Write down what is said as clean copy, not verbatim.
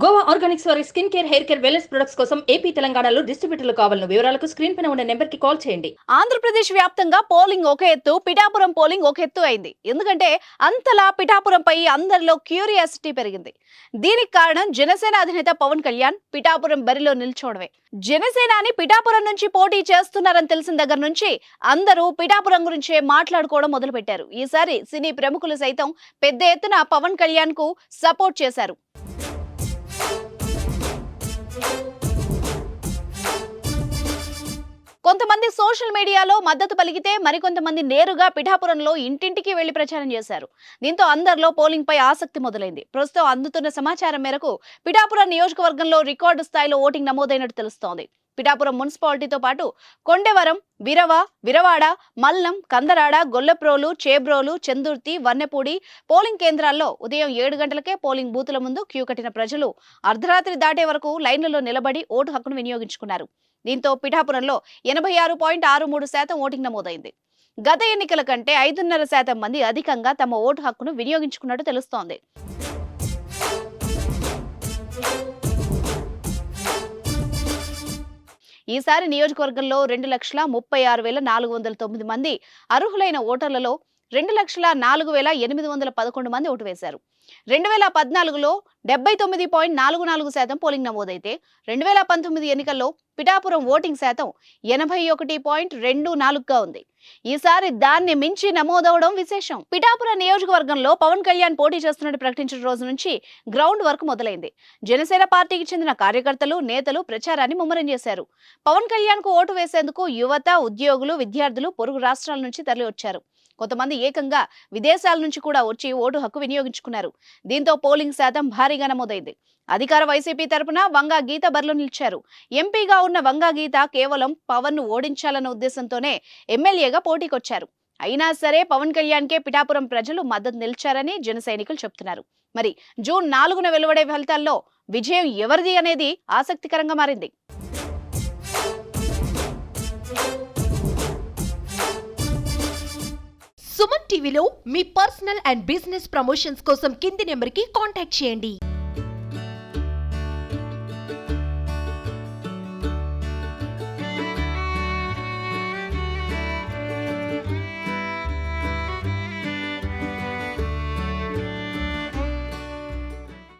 Goa Organics వారి skin care, hair care, wellness products కోసం AP, తెలంగాణలో డిస్ట్రిబ్యూటర్లు కావాలను వివరాలకు స్క్రీన్ పైన ఉన్న నెంబర్ కి కాల్ చేయండి. ఆంధ్రప్రదేశ్ వ్యాప్తంగా పోలింగ్ ఒక ఎత్తు, పిఠాపురం పోలింగ్ ఒక ఎత్తు అయింది. ఎందుకంటే అంతలా పిఠాపురంపై అందరిలో క్యూరియాసిటీ పెరిగింది. దీనికి కారణం జనసేన అధినేత పవన్ కళ్యాణ్ పిఠాపురం బరిలో నిల్చోవడమే. జనసేనాని పిఠాపురం నుంచి పోటీ చేస్తున్నారని తెలిసిన దగ్గర నుంచి అందరూ పిఠాపురం గురించే మాట్లాడుకోవడం మొదలుపెట్టారు. ఈసారి సినీ ప్రముఖులు సైతం పెద్ద ఎత్తున పవన్ కళ్యాణ్ కు సపోర్ట్ చేశారు. కొంతమంది సోషల్ మీడియాలో మద్దతు పలికితే మరికొంతమంది నేరుగా పిఠాపురంలో ఇంటింటికి వెళ్లి ప్రచారం చేశారు. దీంతో అందరిలో పోలింగ్ పై ఆసక్తి మొదలైంది. ప్రస్తుతం అందుతున్న సమాచారం మేరకు పిఠాపురం నియోజకవర్గంలో రికార్డు స్థాయిలో ఓటింగ్ నమోదైనట్టు తెలుస్తోంది. పిఠాపురం మున్సిపాలిటీతో పాటు కొండెవరం, విరవాడ, మల్లం, కందరాడ, గొల్లప్రోలు, చేబ్రోలు, చందుర్తి, వన్నెపూడి పోలింగ్ కేంద్రాల్లో ఉదయం 7 గంటలకే పోలింగ్ బూతుల ముందు క్యూ కట్టిన ప్రజలు అర్ధరాత్రి దాటే వరకు లైన్లలో నిలబడి ఓటు హక్కును వినియోగించుకున్నారు. దీంతో పిఠాపురంలో 86.63% ఓటింగ్ నమోదైంది. గత ఎన్నికల కంటే 5.5% మంది అధికంగా తమ ఓటు హక్కును వినియోగించుకున్నట్టు తెలుస్తోంది. ఈసారి నియోజకవర్గంలో 2,36,409 మంది అర్హులైన ఓటర్లలో 2,04,811 మంది ఓటు వేశారు. 2014లో 79.44% పోలింగ్ నమోదైతే 2019 ఎన్నికల్లో పిఠాపురం ఓటింగ్ శాతం 81.24గా ఉంది. ఈసారి దాన్ని మించి నమోదవడం విశేషం. పిఠాపురం నియోజకవర్గంలో పవన్ కళ్యాణ్ పోటీ చేస్తున్నట్టు ప్రకటించిన రోజు నుంచి గ్రౌండ్ వర్క్ మొదలైంది. జనసేన పార్టీకి చెందిన కార్యకర్తలు, నేతలు ప్రచారాన్ని ముమ్మరం చేశారు. పవన్ కళ్యాణ్ కు ఓటు వేసేందుకు యువత, ఉద్యోగులు, విద్యార్థులు పొరుగు రాష్ట్రాల నుంచి తరలి వచ్చారు. కొంతమంది ఏకంగా విదేశాల నుంచి కూడా వచ్చి ఓటు హక్కు వినియోగించుకున్నారు. దీంతో పోలింగ్ శాతం భారీగా నమోదైంది. అధికార వైసీపీ తరపున వంగా గీత బరిలో నిలిచారు. ఎంపీగా ఉన్న వంగా గీత కేవలం పవన్ ను ఓడించాలన్న ఉద్దేశంతోనే ఎమ్మెల్యేగా పోటీకొచ్చారు. అయినా సరే పవన్ కళ్యాణ్ కే పిఠాపురం ప్రజలు మద్దతు నిలిచారని జన సైనికులు చెప్తున్నారు. మరి జూన్ 4న వెలువడే ఫలితాల్లో విజయం ఎవరిది అనేది ఆసక్తికరంగా మారింది. సుమన్ టీవీలో మీ పర్సనల్ అండ్ బిజినెస్ ప్రమోషన్స్ కోసం కింది నెంబర్కి కాంటాక్ట్ చేయండి.